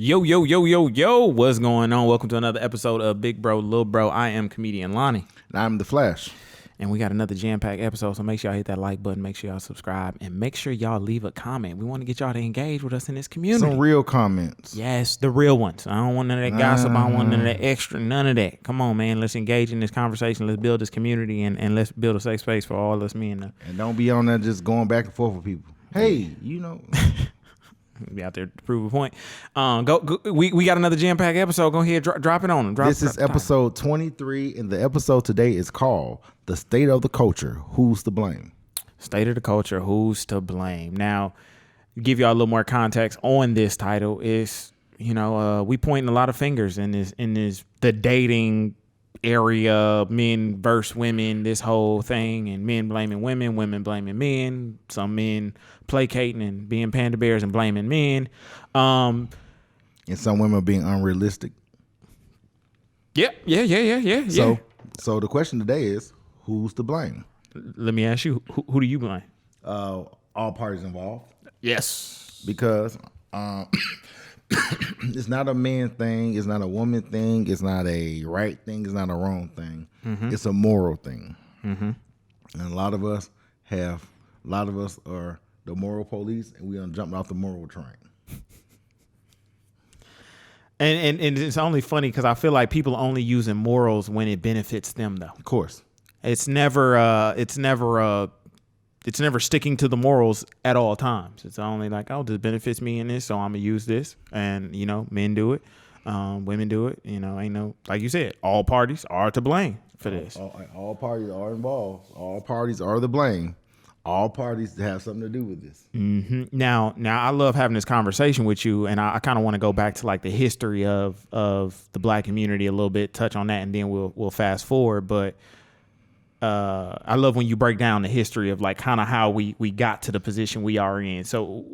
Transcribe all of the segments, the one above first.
Yo, yo, yo, yo, yo, what's going on? Welcome to another episode of Big Bro, Lil Bro. I am comedian Lonnie. And I'm the Flash. And we got another jam-packed episode, so make sure y'all hit that like button, make sure y'all subscribe, and make sure y'all leave a comment. We want to get y'all to engage with us in this community. Some real comments. Yes, the real ones. I don't want none of that gossip. I don't want none of that extra, none of that. Come on, man. Let's engage in this conversation. Let's build this community, and let's build a safe space for all us men. And don't be on there just going back and forth with people. Hey, you know. Be out there to prove a point. We got another jam-packed episode. Go ahead, drop it on them. This is episode 23, and the episode today is called The State of the Culture. Who's to blame? State of the Culture. Who's to blame? Now, to give y'all a little more context on this title is, we pointing a lot of fingers in this the dating area, men versus women, this whole thing, and men blaming women, women blaming men, some men placating and being panda bears and blaming men, and some women being unrealistic. Yeah. So the question today is, who's to blame? Let me ask you, who do you blame? All parties involved. Yes, because it's not a man thing, it's not a woman thing, it's not a right thing, it's not a wrong thing. Mm-hmm. It's a moral thing. Mm-hmm. And a lot of us are the moral police, and we done jumped off the moral train. And it's only funny because I feel like people are only using morals when it benefits them, though. Of course, it's never sticking to the morals at all times. It's only like, oh, this benefits me in this, so I'm gonna use this. And men do it, women do it. Ain't no, like you said, all parties are to blame for this. All parties are involved. All parties are to blame. All parties have something to do with this. Mm-hmm. Now, I love having this conversation with you, and I kind of want to go back to like the history of the black community a little bit, touch on that, and then we'll fast forward. But I love when you break down the history of like kind of how we got to the position we are in. So,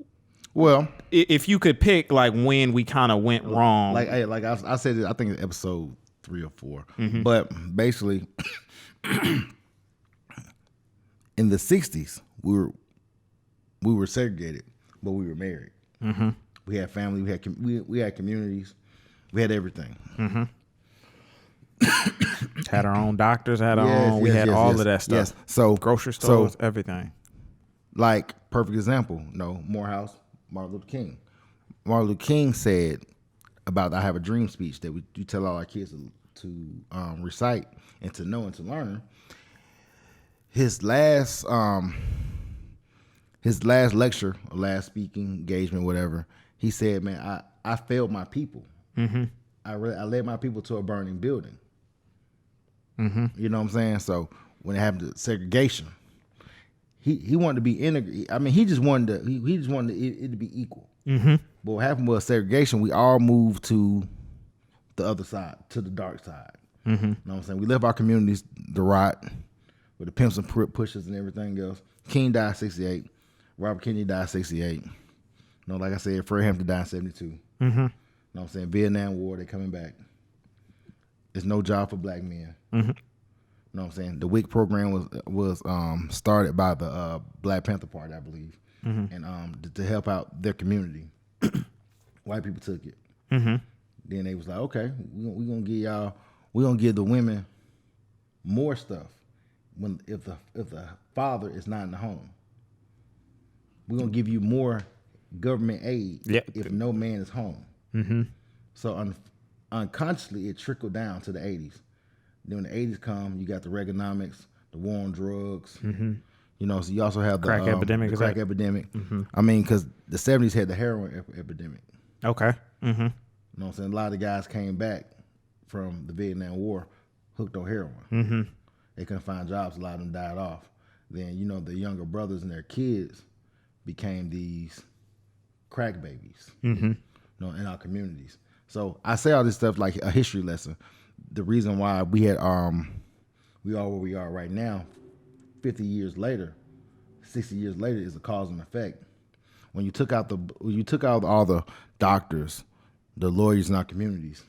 well, if you could pick like when we kind of went wrong, like I said, I think in episode 3 or 4, mm-hmm. But basically. In the 60s, we were segregated, but we were married. Mm-hmm. We had family, we had communities, we had everything. Mm-hmm. Had our own doctors, had all of that stuff. Yes. So grocery stores, everything. Like perfect example, Morehouse, Martin Luther King. Martin Luther King said about I have a dream speech that we tell all our kids to recite and to know and to learn. His last lecture, or last speaking engagement, whatever, he said, "Man, I failed my people. Mm-hmm. I led my people to a burning building." Mm-hmm. You know what I'm saying? So when it happened to segregation, he wanted to be integrated. I mean, he just wanted it to be equal. Mm-hmm. But what happened was segregation. We all moved to the other side, to the dark side. Mm-hmm. You know what I'm saying? We left our communities to rot. With the pimps and pushers and everything else. King died 68. Robert Kennedy died 68. Like I said, Fred Hampton died 72. Mm-hmm. You know what I'm saying? Vietnam War, they coming back. There's no job for black men. Mm-hmm. You know what I'm saying? The WIC program was started by the Black Panther Party, I believe, mm-hmm. and to help out their community. White people took it. Mm-hmm. Then they was like, okay, we're gonna give the women more stuff. If the father is not in the home, we're gonna give you more government aid. Yep. If no man is home. Mm-hmm. So unconsciously, it trickled down to the 80s. Then when the 80s come, you got the Reaganomics, the war on drugs. Mm-hmm. So you also have the crack epidemic. Mm-hmm. I mean, because the 70s had the heroin epidemic. Okay. Mm-hmm. You know what I'm saying? A lot of the guys came back from the Vietnam War hooked on heroin. Mm-hmm. They couldn't find jobs. A lot of them died off. Then, the younger brothers and their kids became these crack babies, mm-hmm. In our communities. So I say all this stuff like a history lesson. The reason why we are where we are right now, 50 years later, 60 years later, is a cause and effect. When you took out all the doctors, the lawyers in our communities,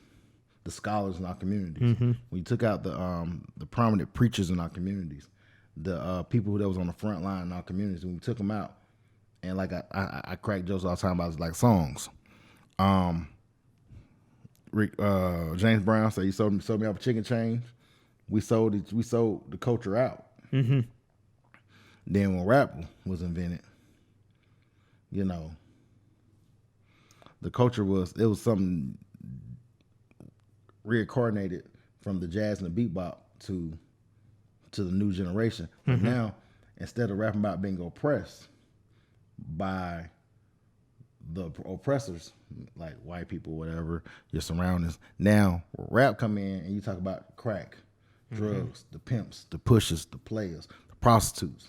the scholars in our communities. Mm-hmm. When you took out the prominent preachers in our communities, the people that was on the front line in our communities, when we took them out, and like I crack jokes all the time about like songs. James Brown said, "You sold me off a chicken change." We sold the culture out. Mm-hmm. Then when rap was invented, you know, the culture was something reincarnated from the jazz and the bebop to the new generation. But now, instead of rapping about being oppressed by the oppressors, like white people, whatever, your surroundings, now rap come in and you talk about crack, drugs, the pimps, the pushers, the players, the prostitutes.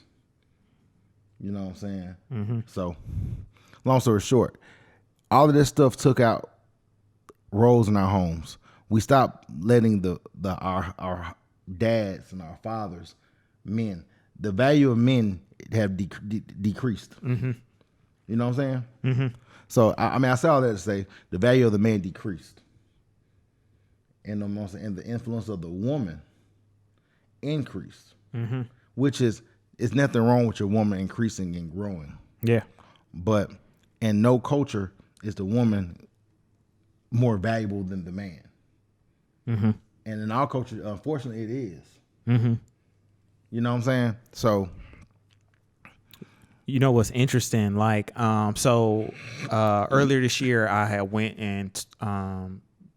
You know what I'm saying? Mm-hmm. So, long story short, all of this stuff took out roles in our homes. We stopped letting our dads and our fathers, men, the value of men have decreased. Mm-hmm. You know what I'm saying? Mm-hmm. So I say all that to say the value of the man decreased, and the influence of the woman increased, which is nothing wrong with your woman increasing and growing. Yeah, but in no culture is the woman more valuable than the man. Mm-hmm. And in our culture, unfortunately, it is. Mm-hmm. You know what I'm saying? So, you know what's interesting? Like, earlier this year, I had went and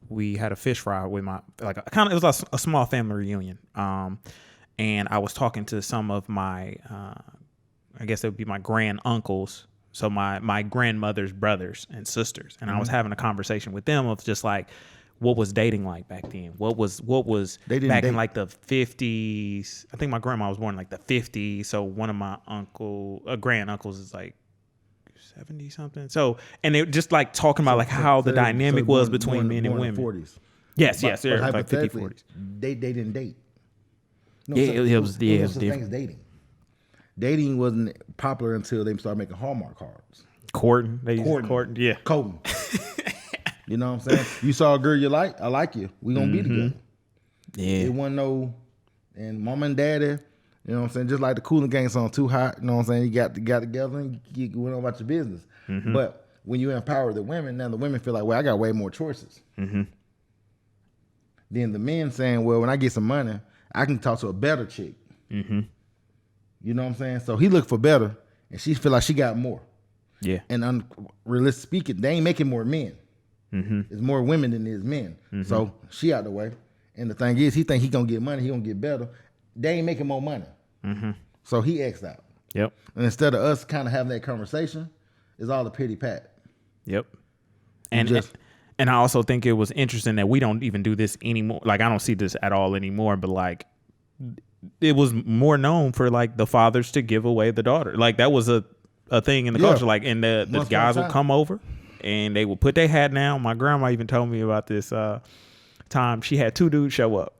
we had a fish fry with my it was a small family reunion. And I was talking to some of my, I guess it would be my grand uncles. So my grandmother's brothers and sisters, and I was having a conversation with them of just like, what was dating like back then? What was back in like the 50s? I think my grandma was born in like the 50s. So one of my grand uncles is like 70 something. So, and they were just like talking about like how the dynamic was between men and women. 40s. Yes, But they're like 50, 40s. They didn't date. No, Yeah, it was different. different. Dating wasn't popular until they started making Hallmark cards. Courting. They used to courting. Yeah. Courting. You know what I'm saying? You saw a girl you like, I like you. We gonna be together. Yeah. It wasn't no, and mama and daddy, you know what I'm saying? Just like the Cooling Gang song, Too Hot, you know what I'm saying? You got together and you went on about your business. But when you empower the women, now the women feel like, well, I got way more choices. Then the men saying, well, when I get some money, I can talk to a better chick. You know what I'm saying? So he looked for better, and she feel like she got more. Yeah. And realistically speaking, they ain't making more men. It's more women than it is men. So she out the way. And the thing is, he think he gonna get money, he gonna get better. They ain't making more money. So he X'd out. Yep. And instead of us kind of having that conversation, it's all a pity pat. Yep. And I also think it was interesting that we don't even do this anymore. Like, I don't see this at all anymore, but like, it was more known for like the fathers to give away the daughter. Like, that was a thing in the culture. Like, and the guys would come over and they would put their hat down. My grandma even told me about this time. She had two dudes show up.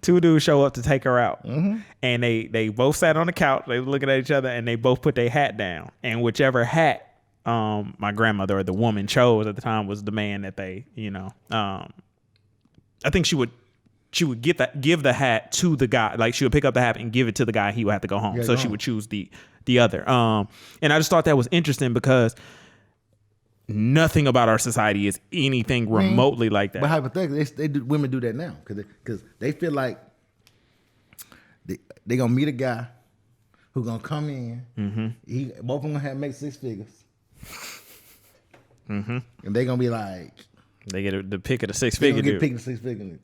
Two dudes show up to take her out. And they both sat on the couch. They were looking at each other and they both put their hat down. And whichever hat my grandmother or the woman chose at the time was the man that they, I think she would give the hat to the guy. Like, she would pick up the hat and give it to the guy. He would have to go home. So she would choose the other. And I just thought that was interesting because nothing about our society is anything remotely like that. But hypothetically, women do that now because they feel like they gonna meet a guy who gonna come in. Both of them gonna have make 6 figures, and they gonna be like, they get the pick of the 6-figure dude. Pick the 6-figure.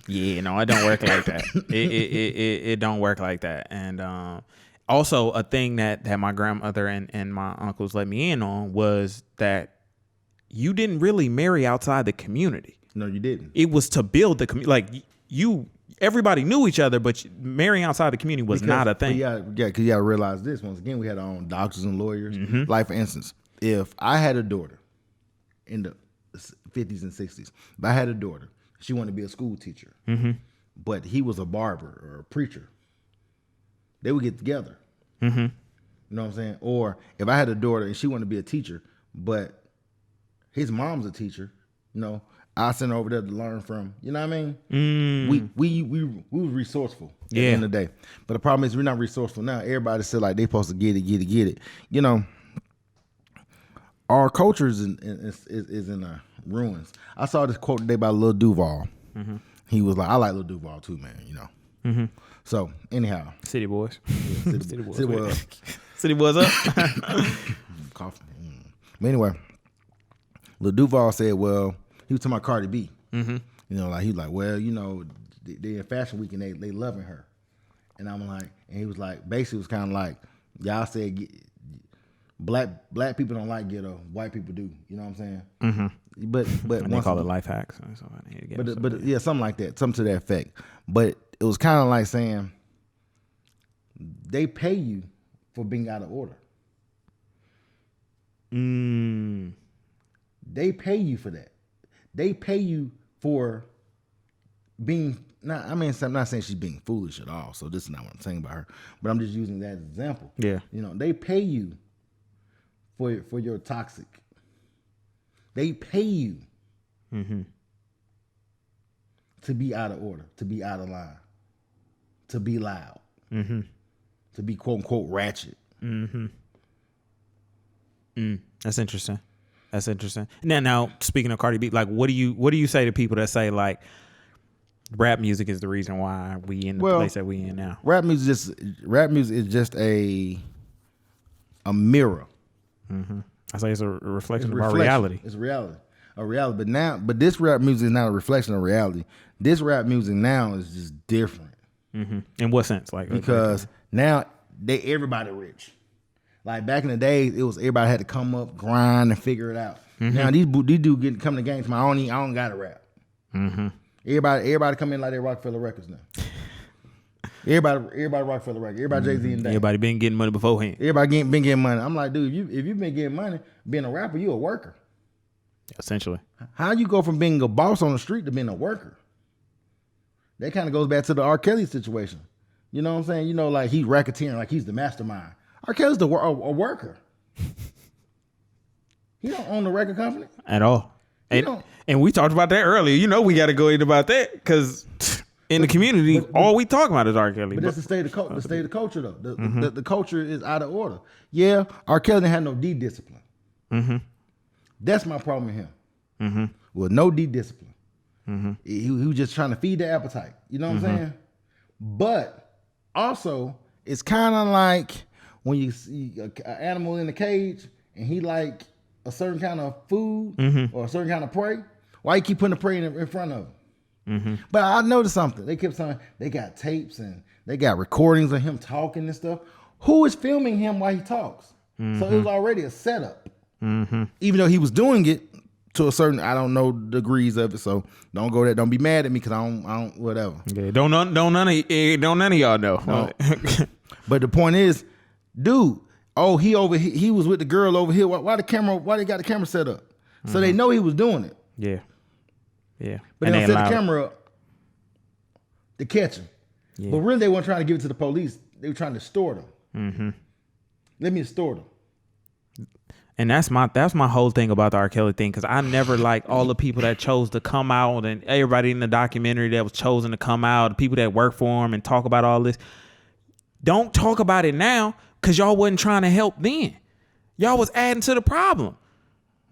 Yeah, no, it don't work like that. It don't work like that. And also a thing that my grandmother and my uncles let me in on was that you didn't really marry outside the community. No, you didn't. It was to build the community. Like, everybody knew each other, but marrying outside the community was not a thing. Because you got to realize this. Once again, we had our own doctors and lawyers. Like, for instance, if I had a daughter in the 50s and 60s, if I had a daughter, she wanted to be a school teacher, but he was a barber or a preacher, they would get together. You know what I'm saying? Or if I had a daughter and she wanted to be a teacher, but his mom's a teacher, I sent her over there to learn from. You know what I mean? We were resourceful at the end of the day. But the problem is we're not resourceful now. Everybody said like they supposed to get it. Our culture is in ruins. I saw this quote today by Lil Duval. Mm-hmm. He was like, I like Lil Duval too, man, you know. Mm-hmm. So anyhow. City boys. Yeah, City boys up. City boys up. Coughing. But anyway, Lil Duval said, well, he was talking about Cardi B. Mm-hmm. You know, like he was like, well, you know, they in Fashion Week and they loving her. And I'm like, and he was like, basically it was kind of like, y'all said black people don't like ghetto, white people do. You know what I'm saying? Mm-hmm. But and they call it life hacks. But yeah, something like that, something to that effect. But it was kind of like saying they pay you for being out of order. They pay you for that. They pay you for being. I'm not saying she's being foolish at all. So this is not what I'm saying about her. But I'm just using that as an example. Yeah. You know, they pay you for your toxic. They pay you to be out of order, to be out of line, to be loud, to be quote unquote ratchet. That's interesting. Now speaking of Cardi B, like what do you say to people that say like rap music is the reason why we in the place that we in now? Rap music is just a mirror. Mm-hmm. I say it's a reflection of our reality. It's a reality. But this rap music is not a reflection of reality. This rap music now is just different. Mm-hmm. In what sense? Like because now everybody rich. Like back in the days, it was everybody had to come up, grind, and figure it out. Mm-hmm. Now these dudes come to the game to I don't gotta rap. Mm-hmm. Everybody come in like they Rockefeller Records now. Everybody Rockefeller Records. Everybody Jay-Z and Dame. Everybody been getting money beforehand. Everybody been getting money. I'm like, dude, if you've been getting money, being a rapper, you a worker. Essentially. How you go from being a boss on the street to being a worker? That kind of goes back to the R. Kelly situation. You know what I'm saying? You know, like he's racketeering, like he's the mastermind. R. Kelly's a worker. He don't own the record company at all. And we talked about that earlier. You know, we got to go in about that because in the community, all we talk about is R. Kelly. But that's the state of culture, though. The culture is out of order. Yeah, R. Kelly didn't have no D discipline. Mm-hmm. That's my problem with him. Mm-hmm. Well, no D discipline. Mm-hmm. He was just trying to feed the appetite. You know what I'm saying? But also, it's kind of like when you see an animal in a cage and he like a certain kind of food or a certain kind of prey. Why you keep putting the prey in front of him? Mm-hmm. But I noticed something. They kept saying they got tapes and they got recordings of him talking and stuff. Who is filming him while he talks? Mm-hmm. So it was already a setup. Mm-hmm. Even though he was doing it to a certain, I don't know degrees of it. So don't go there. Don't be mad at me because I don't whatever. Yeah, don't none of y'all know. No. But the point is, dude. Oh, he was with the girl over here. Why they got the camera set up? So they know he was doing it. Yeah. Yeah. But they don't set the camera up to catch him. Yeah. But really they weren't trying to give it to the police. They were trying to store them. Mm-hmm. Let me store them. And that's my whole thing about the R. Kelly thing, because I never liked all the people that chose to come out and everybody in the documentary that was chosen to come out, the people that work for him and talk about all this. Don't talk about it now. Because y'all wasn't trying to help then. Y'all was adding to the problem.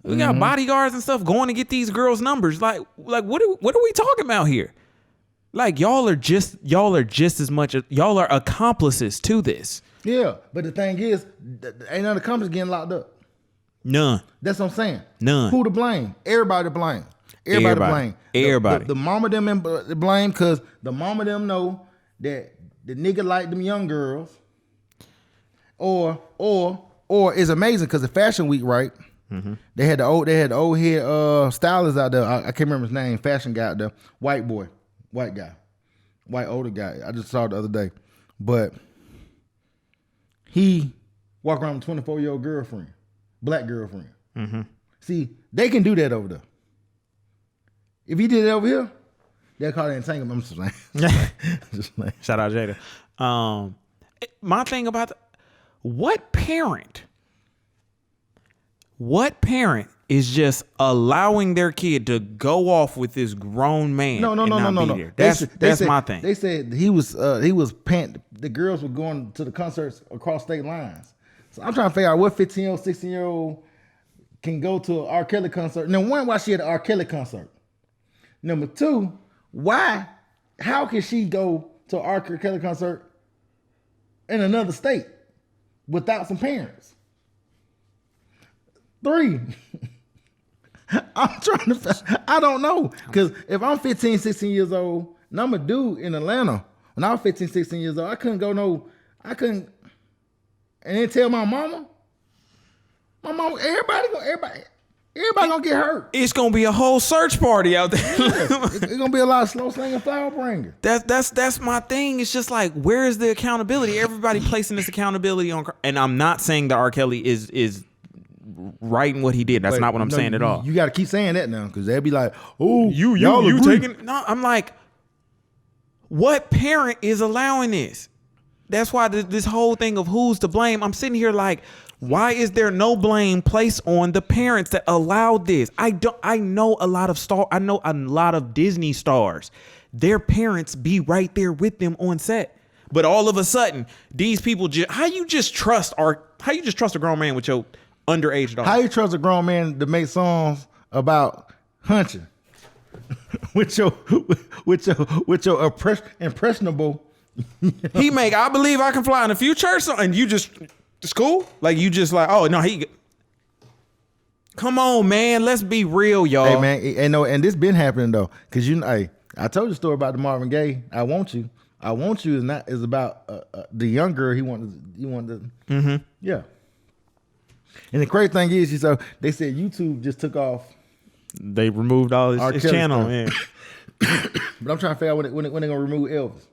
We got bodyguards and stuff going to get these girls' numbers. Like what are we talking about here? Like y'all are just as much y'all are accomplices to this. Yeah, but the thing is, ain't none of the companies getting locked up. None. That's what I'm saying. None. Who to blame? Everybody to blame. Everybody to blame. Everybody. The mama them to blame because the mama them know that the nigga like them young girls. Or it's amazing because the Fashion Week, right? Mm-hmm. They had the old head stylist out there. I can't remember his name. Fashion guy out there, white older guy. I just saw it the other day, but he walked around with a 24-year-old girlfriend, black girlfriend. Mm-hmm. See, they can do that over there. If he did it over here, they'll call it entanglement. I'm just saying. Shout out Jada. My thing about what parent is just allowing their kid to go off with this grown man? No. That's my thing. They said he was paying. The girls were going to the concerts across state lines. So I'm trying to figure out what 15-year-old, 16-year-old can go to an R. Kelly concert. Number one, why she at an R. Kelly concert? Number two, how can she go to an R. Kelly concert in another state without some parents? 3, I don't know. Because if I'm 15, 16 years old, and I'm a dude in Atlanta, when I was 15, 16 years old, I couldn't, and then tell my mama, everybody gonna get hurt. It's gonna be a whole search party out there. It's gonna be a lot of slow slinging flower bringer. That's my thing. It's just like, where is the accountability? Everybody placing this accountability on, and I'm not saying that R. Kelly is right in what he did. That's not what I'm saying at all. You got to keep saying that now, because they'll be like, "Oh, you taking?" No, I'm like, what parent is allowing this? That's why this whole thing of who's to blame. I'm sitting here like, why is there no blame placed on the parents that allowed this? I know a lot of Disney stars. Their parents be right there with them on set. But all of a sudden, these people how you just trust a grown man with your underage daughter? How you trust a grown man to make songs about hunching with your impressionable? He make I Believe I Can Fly in a few church songs, and you just, it's cool? Like, you just like, oh no, come on, man, let's be real, y'all. Hey man, and this been happening though, because I told you the story about the Marvin Gaye. I Want You is about the young girl. He wanted mm-hmm. Yeah. And the crazy thing is, they said YouTube just took off. They removed all his channel. Yeah. But I'm trying to figure out when they're gonna remove Elvis.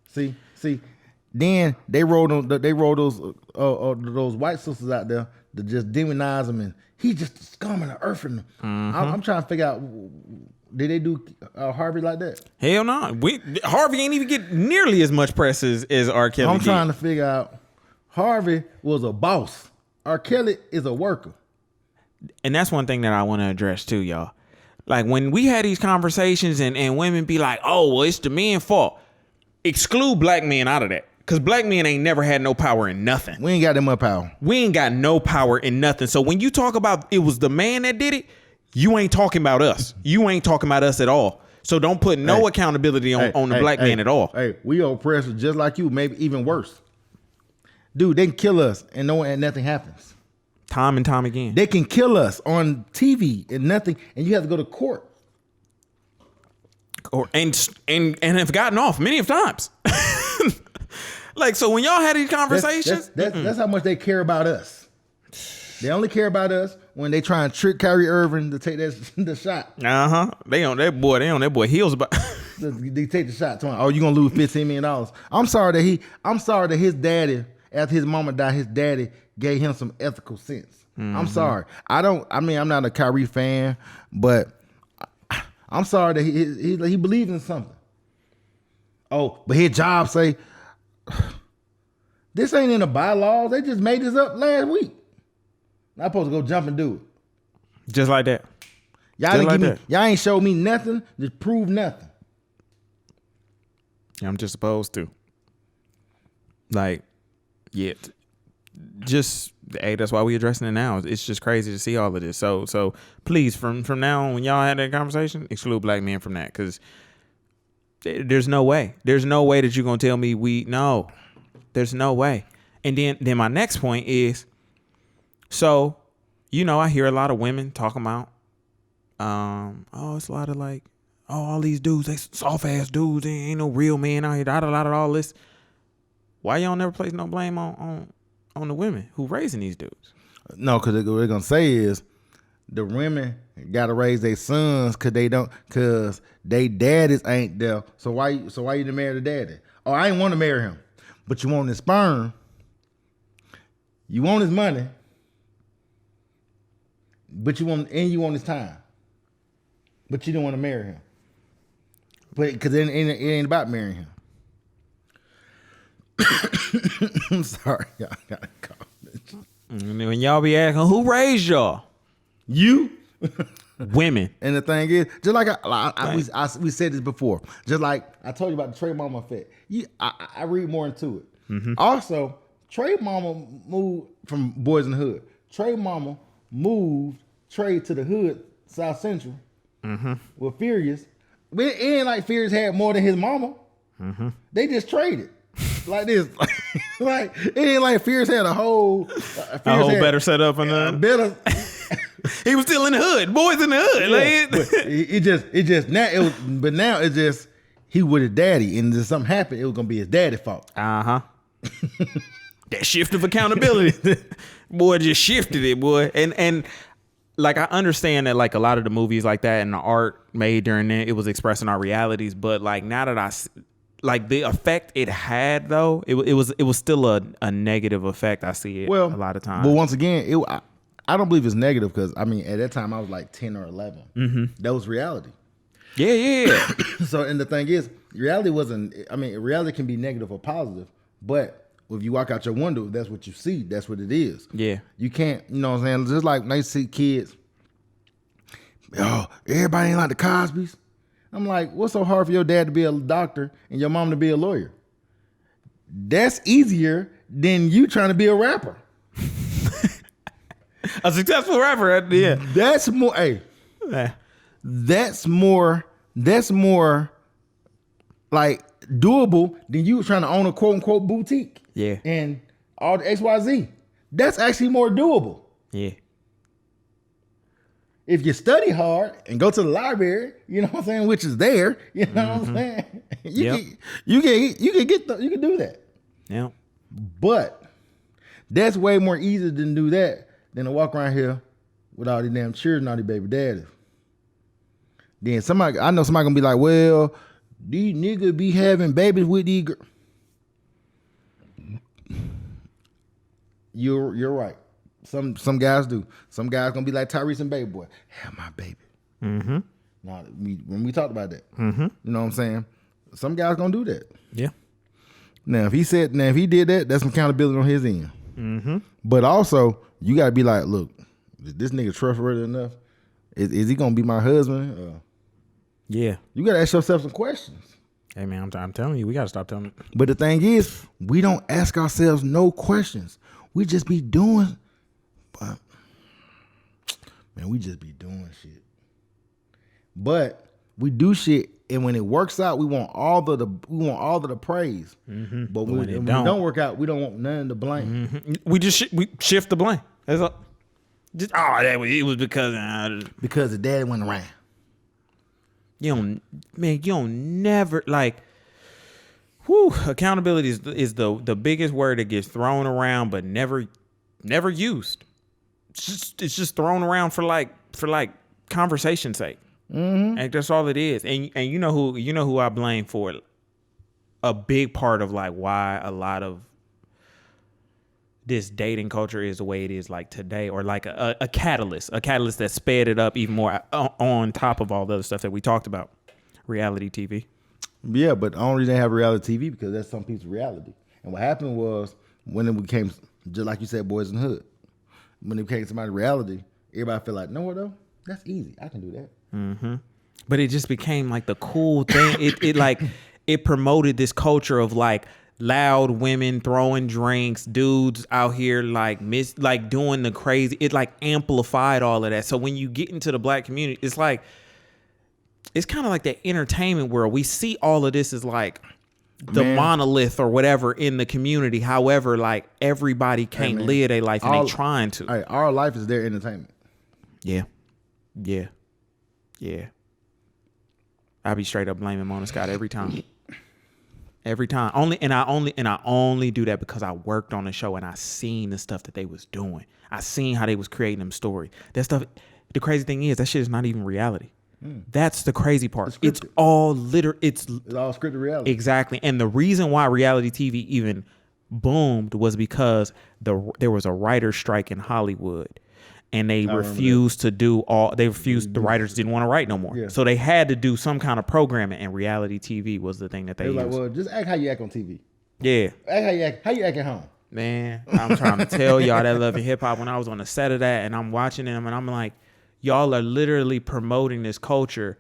See. Then they rolled those white sisters out there to just demonize him, and he just a scum and an earth. And I'm trying to figure out, did they do Harvey like that? Hell no. Harvey ain't even get nearly as much press as R. Kelly. I'm trying to figure out, Harvey was a boss. R. Kelly is a worker. And that's one thing that I want to address too, y'all. Like, when we had these conversations and women be like, oh, well, it's the men's fault. Exclude black men out of that. Because black men ain't never had no power in nothing. We ain't got that much power. We ain't got no power in nothing. So when you talk about it was the man that did it, you ain't talking about us. You ain't talking about us at all. So don't put no accountability on the black man at all. Hey, we oppressed just like you, maybe even worse. Dude, they can kill us and nothing happens. Time and time again. They can kill us on TV and nothing, and you have to go to court. And have gotten off many of times. Like, so when y'all had these conversations, that's how much they care about us. They only care about us when they try and trick Kyrie Irving to take the shot. They on that boy heels about. They take the shot. Oh, you gonna lose $15 million? I'm sorry that his daddy, after his mama died, his daddy gave him some ethical sense. I'm sorry. I'm not a Kyrie fan, but I'm sorry that he believes in something. Oh, but his job say, this ain't in the bylaws. They just made this up last week. I'm supposed to go jump and do it. Just like that. Y'all ain't showed me nothing to prove nothing. I'm just supposed to. Like, yeah. Just, hey, that's why we addressing it now. It's just crazy to see all of this. So please, from now on, when y'all had that conversation, exclude black men from that, because there's no way. There's no way that you're gonna tell me no. There's no way. And then my next point is, so, I hear a lot of women talking about, it's a lot of like, all these dudes, they soft ass dudes, they ain't no real men out here, all this. Why y'all never place no blame on the women who raising these dudes? No, because what they're gonna say is the women gotta raise their sons because they daddies ain't there. So why you didn't marry the daddy? Oh, I ain't want to marry him, but you want his sperm, you want his money, but you want his time, but you don't want to marry him. But because it ain't about marrying him. I'm sorry, y'all gotta call it. When y'all be asking, who raised y'all? You. Women. And the thing is, just like we said this before, just like I told you about the Trey Mama effect. I read more into it. Mm-hmm. Also, Trey mama moved from Boys in the Hood. Trey mama moved Trey to the hood, South Central, with Furious. But it ain't like Furious had more than his mama. They just traded like this. Like it ain't like Furious had a whole better setup and better. He was still in the hood, Boys in the Hood. Yeah, it just now it was, but now it's just he with his daddy, and if something happened, it was gonna be his daddy's fault. That shift of accountability, boy, just shifted it, boy. And like I understand that like a lot of the movies like that and the art made during it was expressing our realities, but like now that like the effect it had though, it was still a negative effect. I see it a lot of times. But once again, I don't believe it's negative because I mean at that time I was like 10 or 11. That was reality. Yeah. So and the thing is, reality wasn't. I mean, reality can be negative or positive, but if you walk out your window, that's what you see. That's what it is. Yeah. You can't. You know what I'm saying? Just like when they see kids. Oh, everybody ain't like the Cosbys. I'm like, what's so hard for your dad to be a doctor and your mom to be a lawyer? That's easier than you trying to be a rapper. A successful rapper, yeah. That's more. Hey, that's more like doable than you trying to own a quote unquote boutique. Yeah. And all the XYZ. That's actually more doable. Yeah. If you study hard and go to the library, you know what I'm saying, which is there, you know what I'm saying? You can do that. Yeah. But that's way more easy than do that than to walk around here with all these damn children, all these baby daddies. Then I know somebody gonna be like, well, these niggas be having babies with these girls. You're right. Some guys do. Some guys gonna be like Tyrese and Baby Boy. Have my baby. Now when we talked about that, you know what I'm saying? Some guys gonna do that. Yeah. Now if he did that, that's some accountability on his end. But also you gotta be like, look, is this nigga trustworthy enough? Is he gonna be my husband? Yeah. You gotta ask yourself some questions. Hey man, I'm telling you, we gotta stop telling it. But the thing is, we don't ask ourselves no questions. We just be doing. But man, we just be doing shit. But we do shit, and when it works out, we want all the praise. But when it don't work out, we don't want none of the blame. We shift the blame. That's all. It was because the daddy went around. You don't never like. Whew, accountability is the biggest word that gets thrown around, but never used. It's just thrown around for like conversation's sake. And that's all it is. And you know who I blame for a big part of like why a lot of this dating culture is the way it is like today, or like a catalyst that sped it up even more on top of all the other stuff that we talked about. Reality TV. Yeah, but the only reason they have reality TV because that's some piece of reality. And what happened was when it became, just like you said, Boys in the Hood, when it became somebody's reality, everybody felt like, no, what though? That's easy. I can do that. But it just became like the cool thing. It promoted this culture of like loud women throwing drinks, dudes out here like doing the crazy. It like amplified all of that. So when you get into the black community, it's kind of like the entertainment world. We see all of this as like the monolith or whatever in the community. However, like everybody can't live their life and they trying to. Hey, our life is their entertainment. Yeah. I be straight up blaming Mona Scott every time. Every time. I only do that because I worked on the show and I seen the stuff that they was doing. I seen how they was creating them stories. That stuff. The crazy thing is that shit is not even reality. That's the crazy part. It's all it's all scripted reality. Exactly. And the reason why reality TV even boomed was because there was a writer's strike in Hollywood. And they refused the writers didn't want to write no more. Yeah. So they had to do some kind of programming, and reality TV was the thing that they used. Like, well, just act how you act on TV. Yeah. Act how you act at home. Man, I'm trying to tell y'all that Love and Hip Hop when I was on the set of that and I'm watching them and I'm like, y'all are literally promoting this culture.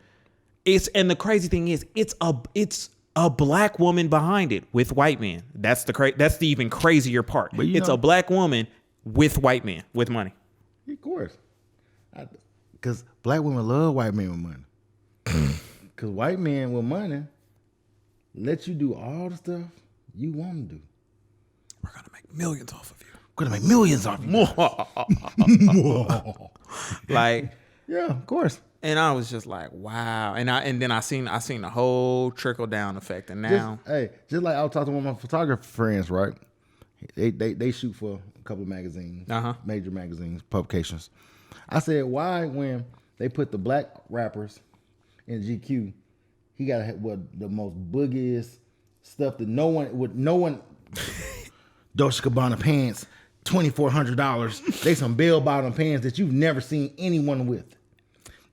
And the crazy thing is it's a black woman behind it with white men. That's the even crazier part. But it's a black woman with white men with money. Of course. Because black women love white men with money. Because white men with money let you do all the stuff you want to do. We're going to make millions off of you. We're going to make millions off you. Like, yeah, of course. And I was just like, wow. And then I seen the whole trickle down effect. And now, just like I was talking to one of my photographer friends, right? They shoot for a couple of magazines, major magazines, publications. I said, why when they put the black rappers in GQ, he got the most boogiest stuff that no one Dolce & Gabbana pants, $2,400. They some bell bottom pants that you've never seen anyone with.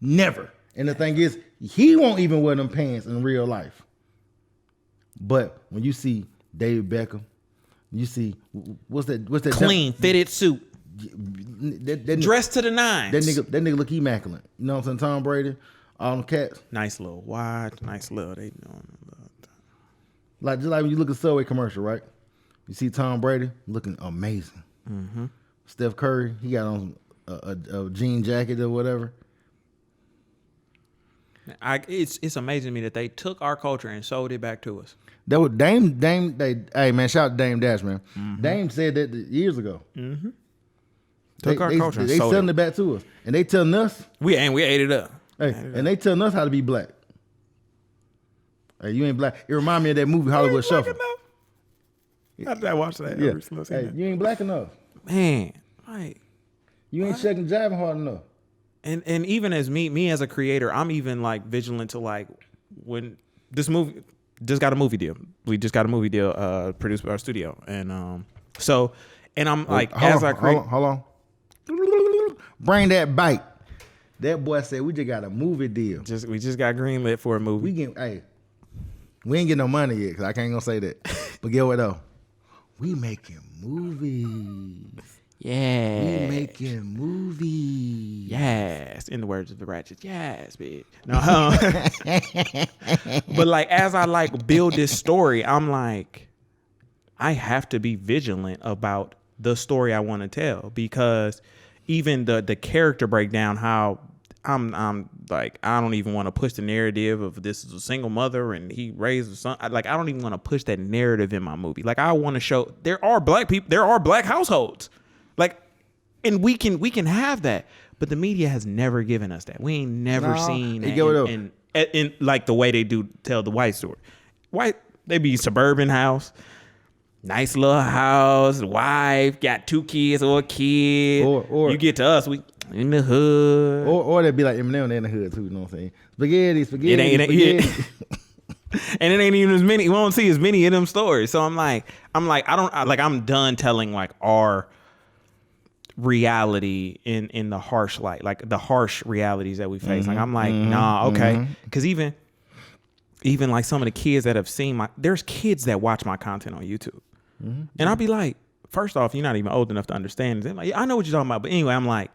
Never. And the thing is, he won't even wear them pants in real life. But when you see David Beckham, you see what's that clean fitted suit, that dressed to the nines. That nigga look immaculate. You know what I'm saying? Tom Brady, all them cats. Nice little watch, nice little. They doing like just like when you look at Subway commercial, right? You see Tom Brady looking amazing. Mm-hmm. Steph Curry, he got on a jean jacket or whatever. It's amazing to me that they took our culture and sold it back to us. That was Dame. Hey man, shout out to Dame Dash, man. Mm-hmm. Dame said that years ago. Mm-hmm. Took our culture. They selling it back to us, and they telling us we ate it up. Hey, and they telling us how to be black. Hey, you ain't black. It remind me of that movie Hollywood Shuffle. How did I watch that? Yeah. Hey, you ain't black enough, man. Like you ain't checking jiving hard enough. And even as me as a creator, I'm even like vigilant to like when this movie just got a movie deal. We just got a movie deal produced by our studio, and I'm like, as I create, hold on, bring that bite. That boy said we just got a movie deal. We just got greenlit for a movie. We ain't get no money yet because I can't gonna say that. But get what though? We making movies. Yeah. We making movies. Yes. In the words of the Ratchet. Yes, bitch. No. But like as I like build this story, I'm like, I have to be vigilant about the story I want to tell, because even the character breakdown, how I'm like, I don't even want to push the narrative of this is a single mother and he raised a son. I don't even want to push that narrative in my movie. Like I want to show there are black people, there are black households. Like, and we can have that, but the media has never given us that. We ain't never seen that in like the way they do tell the white story. White, they be suburban house, nice little house, wife, got 2 kids or a kid. Or you get to us, we in the hood. Or they be like Eminem, they in the hood too. You know what I'm saying? Spaghetti. It ain't. Yeah. And it ain't even as many. We won't see as many of them stories. So I'm done telling like our reality in the harsh light, like the harsh realities that we face. Like I'm like, nah, okay. Because even like some of the kids that have seen there's kids that watch my content on YouTube, and I'll be like, first off, you're not even old enough to understand. They're like, I know what you're talking about, but anyway, I'm like,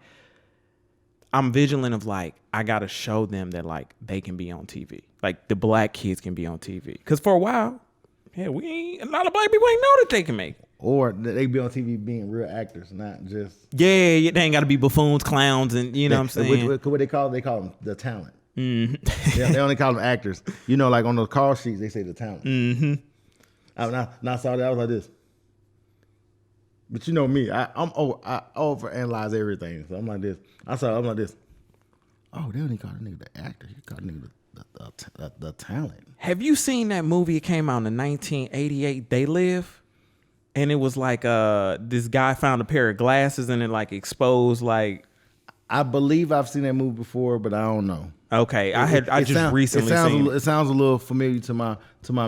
I'm vigilant of like, I gotta show them that like they can be on TV, like the black kids can be on TV. Because for a while, a lot of black people ain't know that they can make it. Or they be on TV being real actors, not just... Yeah, they ain't got to be buffoons, clowns, and you know what I'm saying? What they call them the talent. Mm-hmm. They only call them actors. You know, like on those call sheets, they say the talent. Mm-hmm. I saw that, I was like this. But you know me, I overanalyze everything. So I'm like this. I'm like this. Oh, they only call the nigga the actor. You call the nigga the talent. Have you seen that movie? It came out in 1988, They Live? And it was like this guy found a pair of glasses and it like exposed like. I believe I've seen that movie before, but I don't know. Okay, recently seen it. It sounds a little familiar to my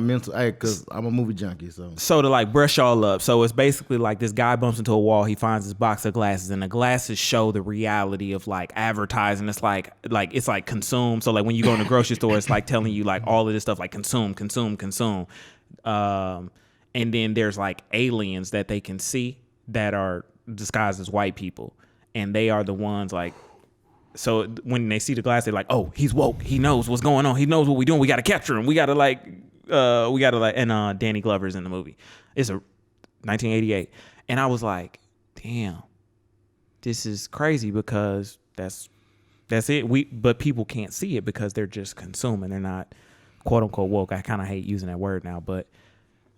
mental, because I'm a movie junkie. So to like brush y'all up, so it's basically like this guy bumps into a wall. He finds this box of glasses, and the glasses show the reality of like advertising. It's like it's like consume. So like when you go in the grocery store, it's like telling you like all of this stuff like consume. And then there's like aliens that they can see that are disguised as white people. And they are the ones like, so when they see the glass, they're like, oh, he's woke. He knows what's going on. He knows what we're doing. We got to capture him. We got to like We got to like, and Danny Glover's in the movie. It's a 1988, and I was like, damn, this is crazy because that's it. But people can't see it because they're just consuming. They're not quote unquote woke. I kind of hate using that word now, but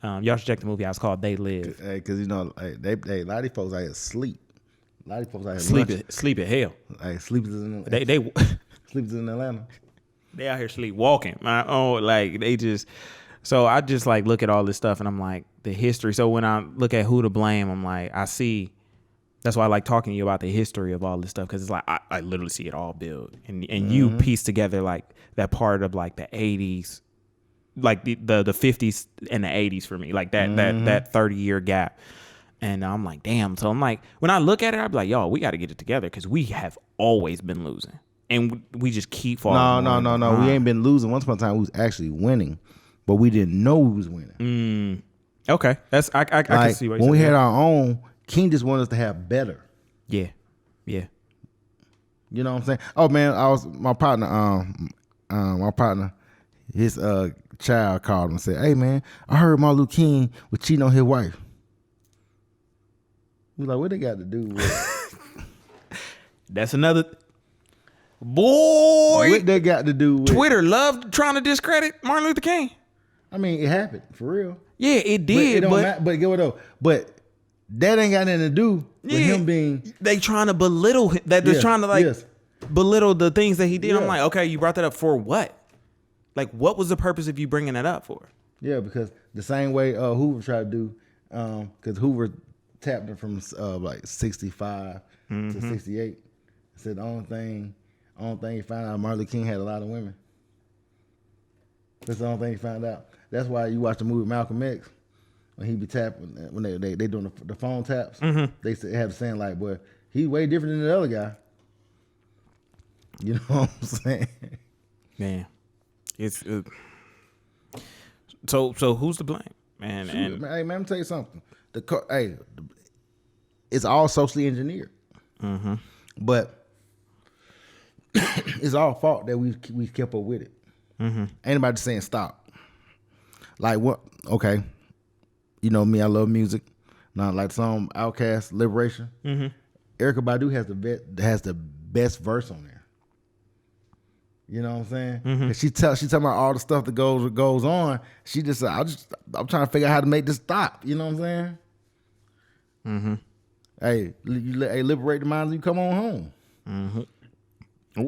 y'all should check the movie out. It's called They Live. Because a lot of these folks out here sleep. A lot of folks out here sleep at hell. Sleep is in sleep is in Atlanta. They out here sleepwalking. So I just like look at all this stuff and I'm like the history. So when I look at who to blame, I'm like, I see. That's why I like talking to you about the history of all this stuff, because it's like I literally see it all build, and you piece together like that part of like the 80s, like the 50s and the 80s for me, like that 30-year gap. And I'm like, damn. So I'm like, when I look at it, I'd be like, yo, we got to get it together because we have always been losing, and we just keep falling. No. We ain't been losing. Once upon a time, we was actually winning, but we didn't know we was winning. Okay, that's I can see what when we had our own. King just wanted us to have better. Yeah. You know what I'm saying? Oh man, my partner, his child called him and said, "Hey man, I heard Martin Luther King was cheating on his wife." We like, what they got to do with? That's another boy. What they got to do with? Twitter loved trying to discredit Martin Luther King. I mean, it happened for real. Yeah, it did. But get what though? But that ain't got nothing to do with him being. They trying to belittle that. They're trying to belittle the things that he did. I'm like, okay, you brought that up for what? Like, what was the purpose of you bringing that up for? Yeah, because the same way Hoover tried to do, because Hoover tapped him from like 65 to 68. Said the only thing he found out, Martin Luther King had a lot of women. That's the only thing he found out. That's why you watch the movie Malcolm X. When he be tapping, when they doing the phone taps, they have the saying like, "Boy, he's way different than the other guy." You know what I'm saying? Man, it's so who's to blame, man? Shoot, hey man, let me tell you something. It's all socially engineered, but it's our fault that we kept up with it. Ain't nobody saying stop. Like what? Okay. You know me, I love music. Now, like some Outkast, Liberation. Erykah Badu has the best verse on there. You know what I'm saying? And she talking about all the stuff that goes on. She just I'm trying to figure out how to make this stop. You know what I'm saying? Hey, liberate the minds. You come on home.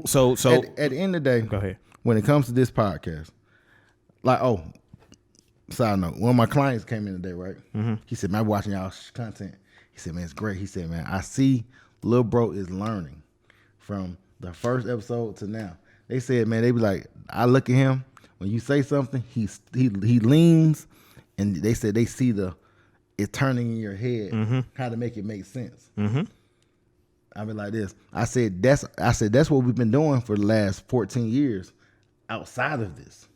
So at the end of the day, go ahead. When it comes to this podcast, like side note, one of my clients came in today, right? He said, man, I'm watching y'all's content. He said, man, it's great. He said, man, I see Lil Bro is learning from the first episode to now. They said, man, they be like, I look at him, when you say something, he leans, and they said they see it turning in your head, how to make it make sense. I mean like this. I said that's what we've been doing for the last 14 years outside of this.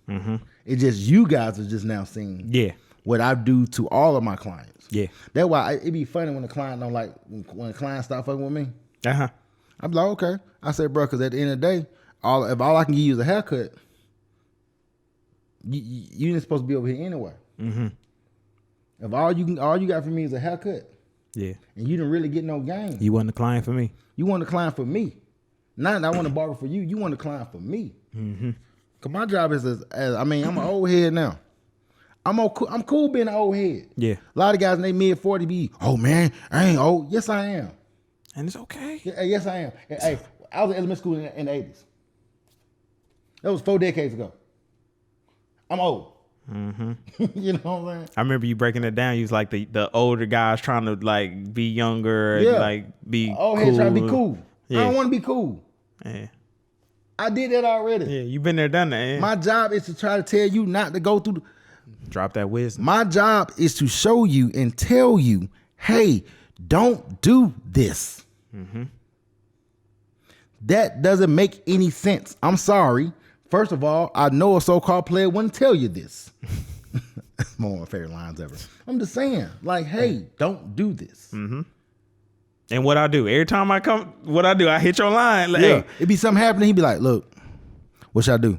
It's just you guys are just now seeing what I do to all of my clients. Yeah. That's why it be funny when the client don't like when the client stop fucking with me. I'm like, okay. I said, bro, because at the end of the day, if all I can give you is a haircut, you ain't supposed to be over here anyway. If all you got for me is a haircut, and you didn't really get no gain, you wasn't a client for me. You want a client for me. Not I want to barber for you. You want a client for me. Cause my job is I'm an old head now. I'm cool being an old head. Yeah. A lot of guys in their mid 40 be, oh man, I ain't old. Yes, I am. And it's okay. Yes, I am. Hey, I was in elementary school in the 80s. That was 4 decades ago. I'm old. You know what I'm saying? I remember you breaking it down. You was like the older guys trying to like be younger, and like be old cool. Head trying to be cool. I don't want to be cool. Yeah. I did that already. Yeah, you been there, done that. Yeah. My job is to try to tell you not to go through. Drop that wisdom. My job is to show you and tell you, hey, don't do this. That doesn't make any sense. I'm sorry. First of all, I know a so-called player wouldn't tell you this. That's one of my favorite lines ever. I'm just saying, like, hey, don't do this. And what I do every time I come, I hit your line. Like, hey, it be something happening. He'd be like, look, what should I do?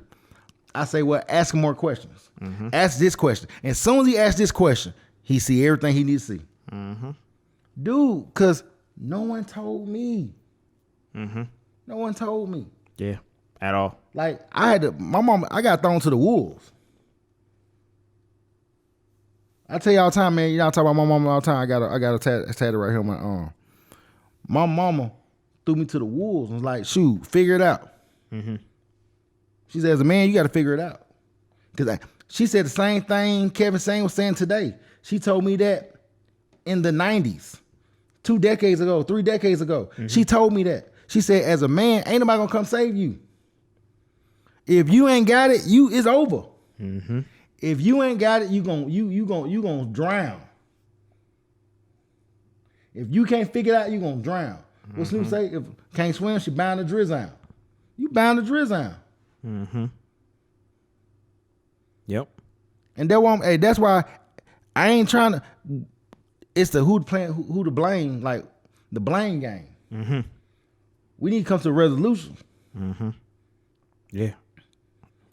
I say, well, ask him more questions. Ask this question. And as soon as he asks this question, he see everything he needs to see. Dude, because no one told me. No one told me. Yeah, at all. Like, I got thrown to the wolves. I tell you all the time, man, you know, I talk about my mama all the time. I got a tattoo right here on my arm. My mama threw me to the wolves and was like, shoot, figure it out. She said, as a man, you got to figure it out. Because she said the same thing Kevin Sain was saying today. She told me that in the 90s, 2 decades ago, 3 decades ago. She told me that. She said, as a man, ain't nobody gonna come save you. If you ain't got it, it's over. If you ain't got it, you gonna drown. If you can't figure it out, you gonna drown. What Snoop say? If can't swim, she bound to drizzle. You bound to drizzle. Yep. And that's why I ain't trying to. It's the who to blame, like the blame game. We need to come to a resolution. Yeah.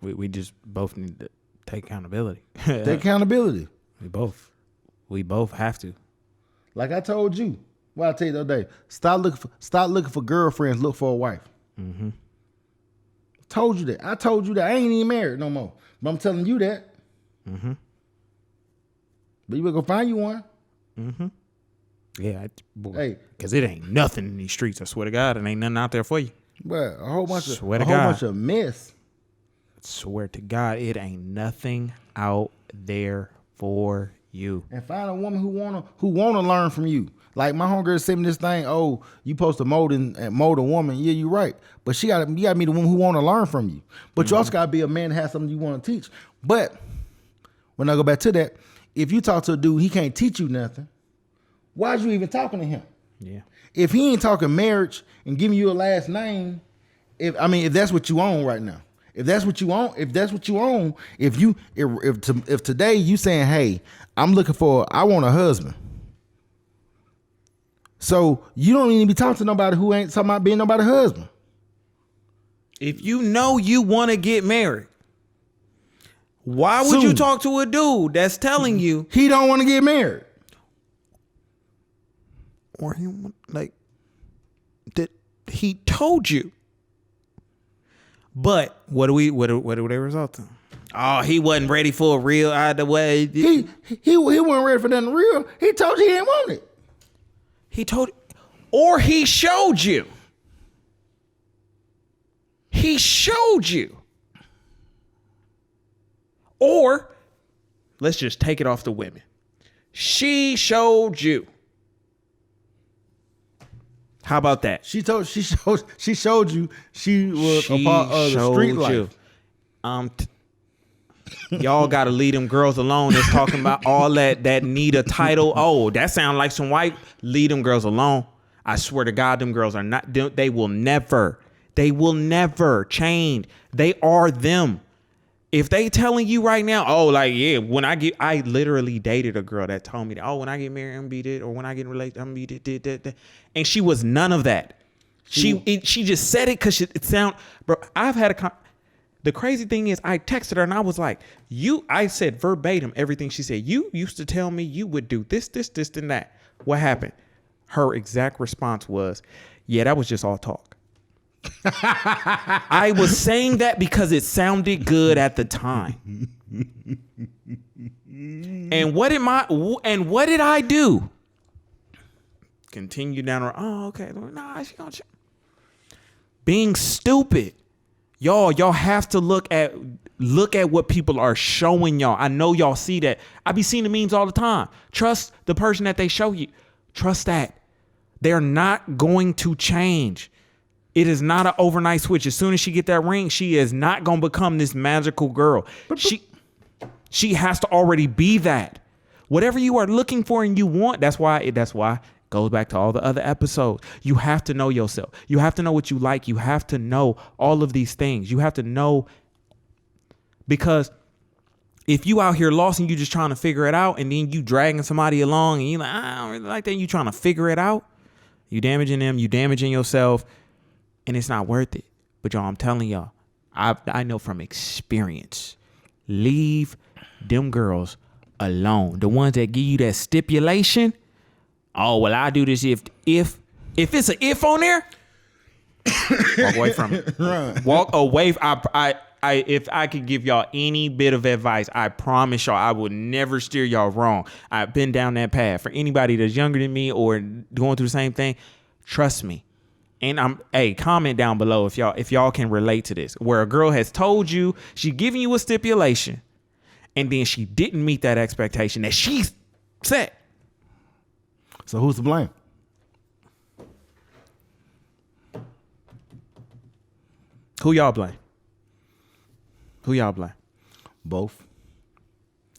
We just both need to take accountability. Take accountability. We both have to. Like I told you, what I tell you the other day, stop looking for girlfriends, look for a wife. Told you that. I told you that. I ain't even married no more. But I'm telling you that. But you better go find you one. Yeah, boy, because it ain't nothing in these streets. I swear to God, it ain't nothing out there for you. But a whole bunch of mess. Swear to God, it ain't nothing out there for you. And find a woman who wanna learn from you. Like my homegirl sent me this thing. Oh, you supposed to mold a woman. Yeah, you're right. But you gotta be the woman who wanna learn from you. But you also gotta be a man that has something you want to teach. But when I go back to that, if you talk to a dude, he can't teach you nothing. Why are you even talking to him? Yeah. If he ain't talking marriage and giving you a last name, if that's what you own right now. If today you saying, hey, I want a husband. So you don't even be talking to nobody who ain't talking about being nobody's husband. If you know you want to get married, why would you talk to a dude that's telling you he don't want to get married? Or that he told you. But what do they result in? Oh, he wasn't ready for a real either way. He wasn't ready for nothing real. He told you he didn't want it. He told, or he showed you. He showed you. Or let's just take it off the women. She showed you. How about that? She showed you she was a part of the street life. Y'all got to leave them girls alone. That's talking about all that need a title. Oh, that sound like some white. Leave them girls alone. I swear to God, them girls are not. They will never change. They are them. If they telling you right now, oh, like, yeah, I literally dated a girl that told me that, oh, when I get married, I'm gonna be it, or when I get related, I'm gonna be it. And she was none of that. She just said it because it sound, bro. I've had the crazy thing is I texted her and I was like, I said verbatim everything she said. You used to tell me you would do this, and that. What happened? Her exact response was, yeah, that was just all talk. I was saying that because it sounded good at the time. And what did I do? Continue down her. Oh, okay. Nah, she gonna being stupid. Y'all have to look at what people are showing y'all. I know y'all see that. I be seeing the memes all the time. Trust the person that they show you. Trust that. They're not going to change. It is not an overnight switch. As soon as she get that ring, she is not going to become this magical girl. She has to already be that. Whatever you are looking for and you want, that's why it goes back to all the other episodes. You have to know yourself. You have to know what you like. You have to know all of these things. You have to know, because if you out here lost and you just trying to figure it out, and then you dragging somebody along and you like, I don't really like that, you trying to figure it out, you damaging them, you damaging yourself. And it's not worth it. But y'all, I'm telling y'all, I know from experience, leave them girls alone. The ones that give you that stipulation. Oh, well, I do this if it's an if on there. Walk away from it. Right. Walk away. If I could give y'all any bit of advice, I promise y'all I will never steer y'all wrong. I've been down that path. For anybody that's younger than me or going through the same thing, trust me. And comment down below if y'all can relate to this, where a girl has told you, she giving you a stipulation, and then she didn't meet that expectation that she set. So who's to blame? Who y'all blame? Both.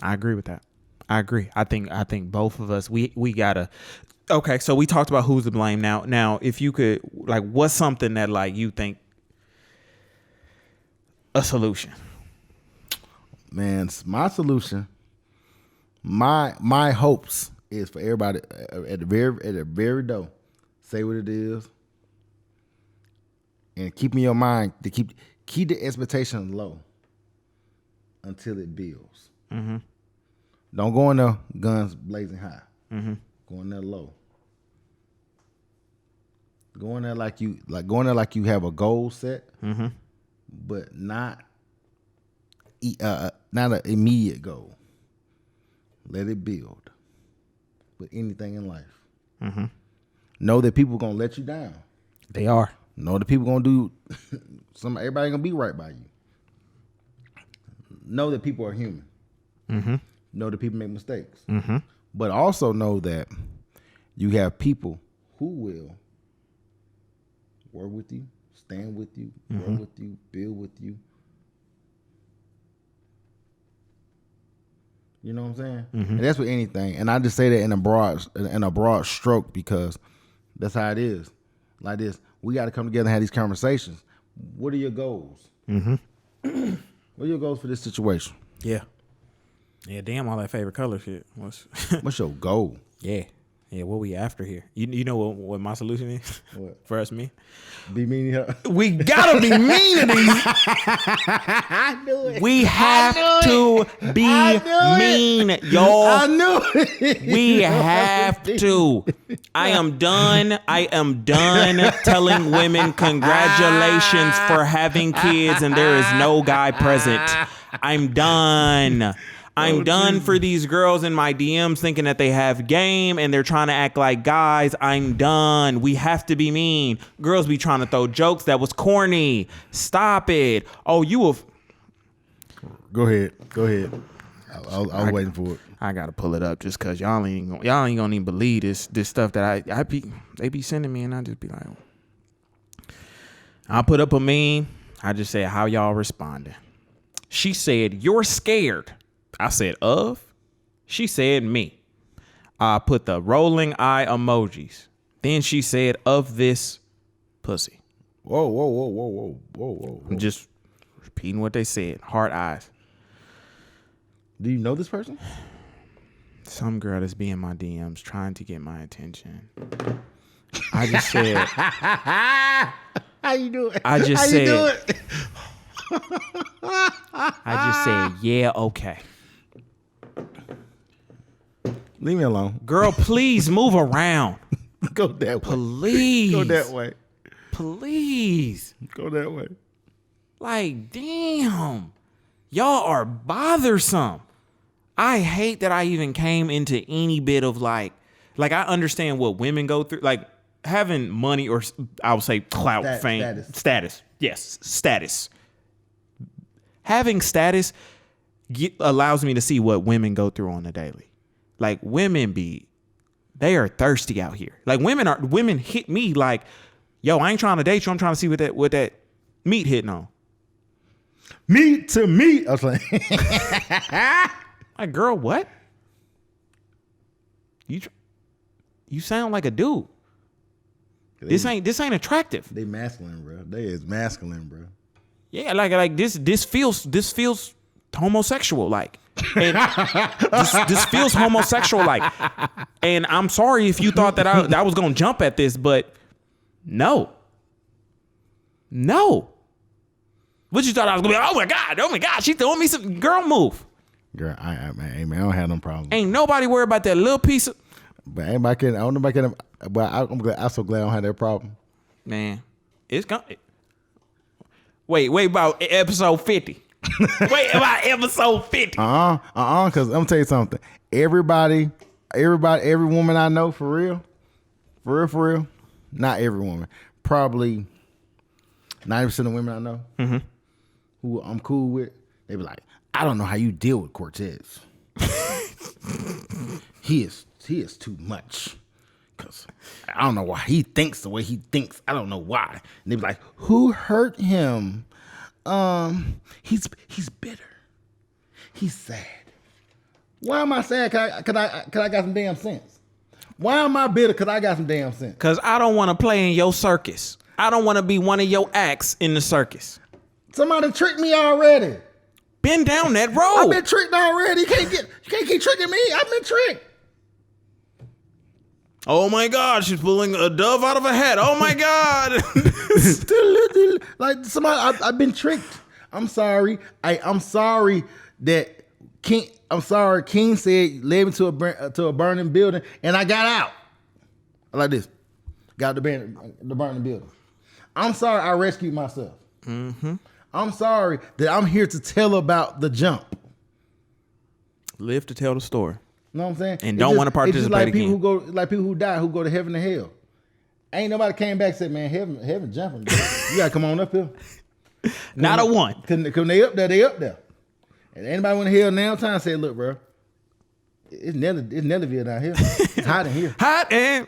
I agree with that. I agree. I think both of us, we gotta. Okay, so we talked about who's to blame. Now, if you could, like, what's something that, like, you think a solution? Man, my solution, my hopes is for everybody at the very door, say what it is, and keep in your mind to keep the expectation low until it builds. Mm-hmm. Don't go in there guns blazing high. Mm-hmm. Go in there low. Go in there like you have a goal set, mm-hmm. but not an immediate goal. Let it build. With anything in life, mm-hmm. know that people gonna let you down. They are. Know that people gonna do everybody gonna be right by you. Know that people are human. Mm-hmm. Know that people make mistakes. Mm-hmm. But also know that you have people who will work with you, stand with you, mm-hmm. grow with you, build with you. You know what I'm saying? Mm-hmm. And that's with anything. And I just say that in a broad stroke because that's how it is. Like this, we got to come together and have these conversations. What are your goals? Mm-hmm. What are your goals for this situation? Yeah. Yeah, damn, all that favorite color shit. What's your goal? Yeah. Yeah, what we after here? You know what my solution is? What? For us, me? Be mean to her. We gotta be mean to these. I knew it. We have to be mean, y'all. I knew it. We have to. I am done telling women congratulations for having kids and there is no guy present. I'm done. I'm done for these girls in my DMs thinking that they have game and they're trying to act like guys. I'm done. We have to be mean. Girls be trying to throw jokes that was corny. Stop it. Oh, you will. Go ahead. I was waiting for it. I gotta pull it up just cause y'all ain't gonna even believe this stuff that they be sending me and I just be like, I'll put up a meme. I just say how y'all responding. She said, "You're scared." I said, "Of?" She said, "Me." I put the rolling eye emojis. Then she said, "Of this pussy." Whoa. I'm just repeating what they said. Heart eyes. Do you know this person? Some girl that's be in my DMs trying to get my attention. I just said. How you doing? I just said. I just said, yeah, okay. Leave me alone. Girl, please move around. Go that way. Please. Go that way. Please. Go that way. Like, damn. Y'all are bothersome. I hate that I even came into any bit of like I understand what women go through. Like having money or I would say clout, fame, status. Yes, status. Having status allows me to see what women go through on the daily. Like women they are thirsty out here. Like women hit me like, yo, I ain't trying to date you. I'm trying to see what that meat hitting on. Meat to meat. I was like, like, girl, what? You sound like a dude. This ain't attractive. They masculine, bro. They is masculine, bro. Yeah, like this feels homosexual like. And this feels homosexual like. And I'm sorry if you thought that I was gonna jump at this, but no. What you thought I was gonna be? Oh my God, she throwing me some girl move. Girl, man, I don't have no problem. Ain't nobody worried about that little piece of. But anybody can. I don't know if I can. But I'm so glad I don't have that problem. Man, it's coming. Wait about episode 50. Wait about episode 50. Because I'm gonna tell you something. Every woman I know, for real. Not every woman. Probably 90% of women I know who I'm cool with, they be like, I don't know how you deal with Cortez. He is too much. Cause I don't know why he thinks the way he thinks. I don't know why. And they be like, who hurt him? He's bitter. He's sad. Why am I sad? Cause I got some damn sense. Why am I bitter? Cause I got some damn sense. Cause I don't want to play in your circus. I don't want to be one of your acts in the circus. Somebody tricked me already. Been down that road. I've been tricked already. You can't keep tricking me. I've been tricked. Oh my God, she's pulling a dove out of a hat. Oh my God. Like somebody, I've been tricked. I'm sorry. I'm sorry that King. I'm sorry. King said led me to a burning building, and I got out. Like this, got the burning building. I'm sorry. I rescued myself. Mm-hmm. I'm sorry that I'm here to tell about the jump. Live to tell the story. You know what I'm saying? And don't want to participate it's just like again. People who die, who go to heaven and hell. Ain't nobody came back and said, man, heaven jumping. You gotta come on up here. Not a one. Cause they up there. And anybody went to hell now time say, look, bro, it's Nellyville down here. It's hot in here. Hot and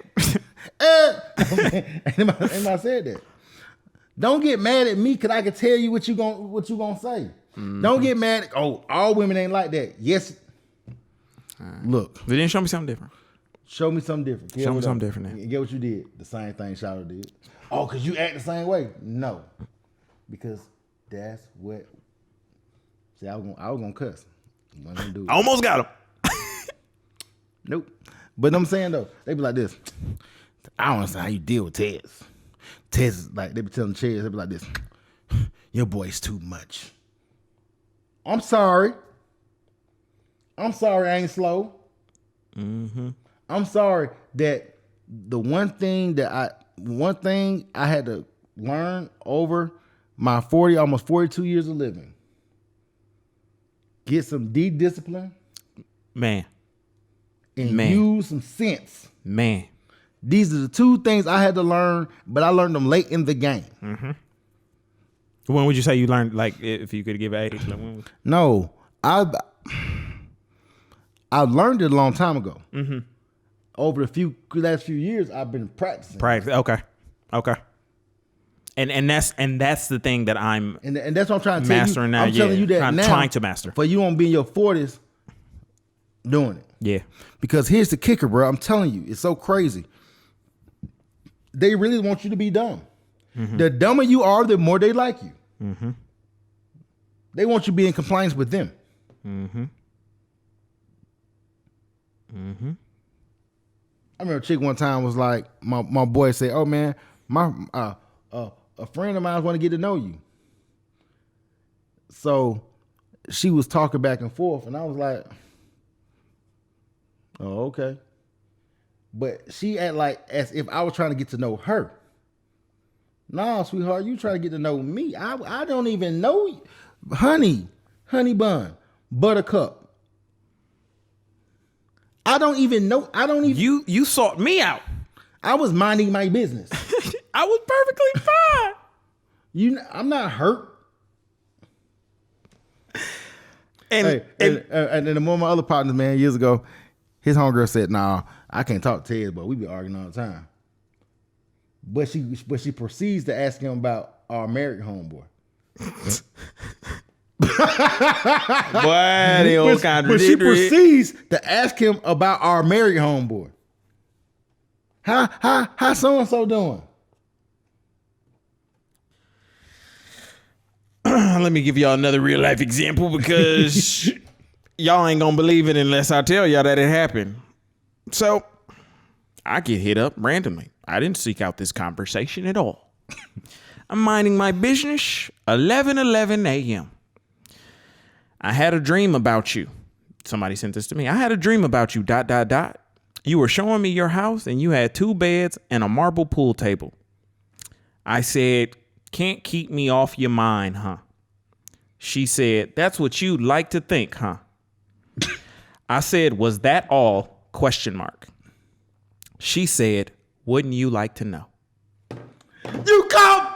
anybody said that. Don't get mad at me because I can tell you what you gonna say. Mm-hmm. Don't get mad. All women ain't like that. Yes. Look. But then show me something different. Show me something different. Show me something different. And get what you did. The same thing Shadow did. Oh, because you act the same way. No. Because that's what. See, I was gonna cuss. I wasn't gonna do it. I almost got him. Nope. But I'm saying though, they be like this. I don't understand how you deal with Tez. Tez is like, they be telling Chaz, they be like this. Your boy's too much. I'm sorry. I ain't slow. Mm-hmm. I'm sorry that the one thing I had to learn over my almost 42 years of living. Get some discipline. Man. And use some sense. Man. These are the two things I had to learn, but I learned them late in the game. Mm-hmm. When would you say you learned, like, if you could give an age? Like, No. I learned it a long time ago. Mm-hmm. Over the last few years, I've been practicing. Okay. And that's the thing that I'm and that's what I'm trying to tell mastering you. now. I'm telling you that I'm now, trying to master. For you won't be in your 40s doing it. Yeah. Because here's the kicker, bro. I'm telling you, it's so crazy. They really want you to be dumb. Mm-hmm. The dumber you are, the more they like you. Mm-hmm. They want you to be in compliance with them. Mm-hmm. Mm-hmm. I remember a chick one time was like, my boy said, "Oh man, a friend of mine want to get to know you." So she was talking back and forth, and I was like, "Oh, okay." But she act like as if I was trying to get to know her. Nah, sweetheart, you trying to get to know me. I don't even know you. Honey bun, buttercup. I don't even know. You sought me out. I was minding my business. I was perfectly fine. I'm not hurt. And then one of my other partners, man, years ago, his homegirl said, "Nah, I can't talk to Ted, but we be arguing all the time." But she proceeds to ask him about our married homeboy. Boy, they all contradictory. But she proceeds to ask him about our married homeboy. How so and so doing? Let me give y'all another real life example because y'all ain't gonna believe it unless I tell y'all that it happened. So I get hit up randomly. I didn't seek out this conversation at all. I'm minding my business, 11:11 a.m. I had a dream about you. Somebody sent this to me. I had a dream about you, ... You were showing me your house and you had 2 beds and a marble pool table. I said, can't keep me off your mind, huh? She said, that's what you'd like to think, huh? I said, was that all? ? She said, wouldn't you like to know? You come.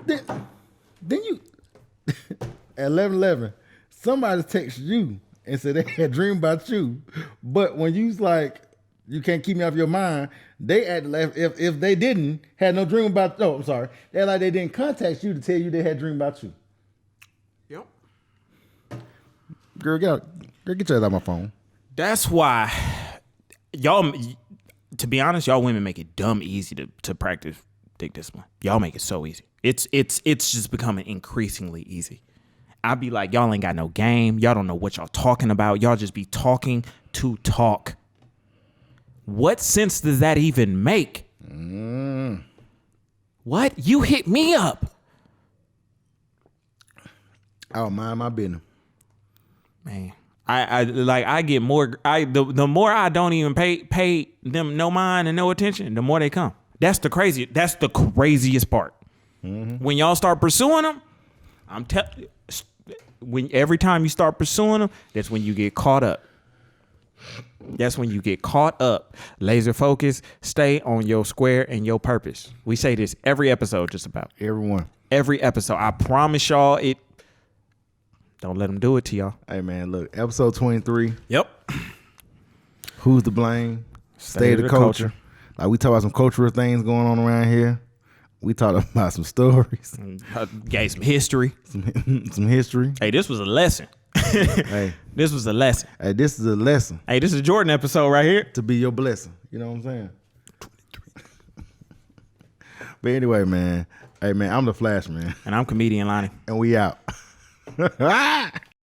Then you at 11:11, somebody texted you and said they had a dream about you, but when you was like, you can't keep me off your mind, they if they didn't had no dream about. Oh, I'm sorry. They're like they didn't contact you to tell you they had a dream about you. Yep. Girl, get your ass out my phone. That's why y'all. To be honest, y'all women make it dumb easy to practice dick discipline. Y'all make it so easy. It's just becoming increasingly easy. I be like, y'all ain't got no game. Y'all don't know what y'all talking about. Y'all just be talking to talk. What sense does that even make? What? You hit me up. I don't mind my business. Man. I get more. The more I don't even pay them no mind and no attention, the more they come. That's the craziest part. Mm-hmm. When y'all start pursuing them, every time you start pursuing them, that's when you get caught up. That's when you get caught up. Laser focus. Stay on your square and your purpose. We say this every episode, just about every episode. I promise y'all it. Don't let them do it to y'all. Hey, man, look, episode 23. Yep. Who's to blame? State of the culture. Like, we talk about some cultural things going on around here. We talked about some stories. Gave some history. Some history. Hey, this was a lesson. Hey. This was a lesson. Hey, this is a lesson. Hey, this is a Jordan episode right here. To be your blessing. You know what I'm saying? 23. But anyway, man. Hey, man, I'm the Flash, man. And I'm Comedian Lonnie. And we out.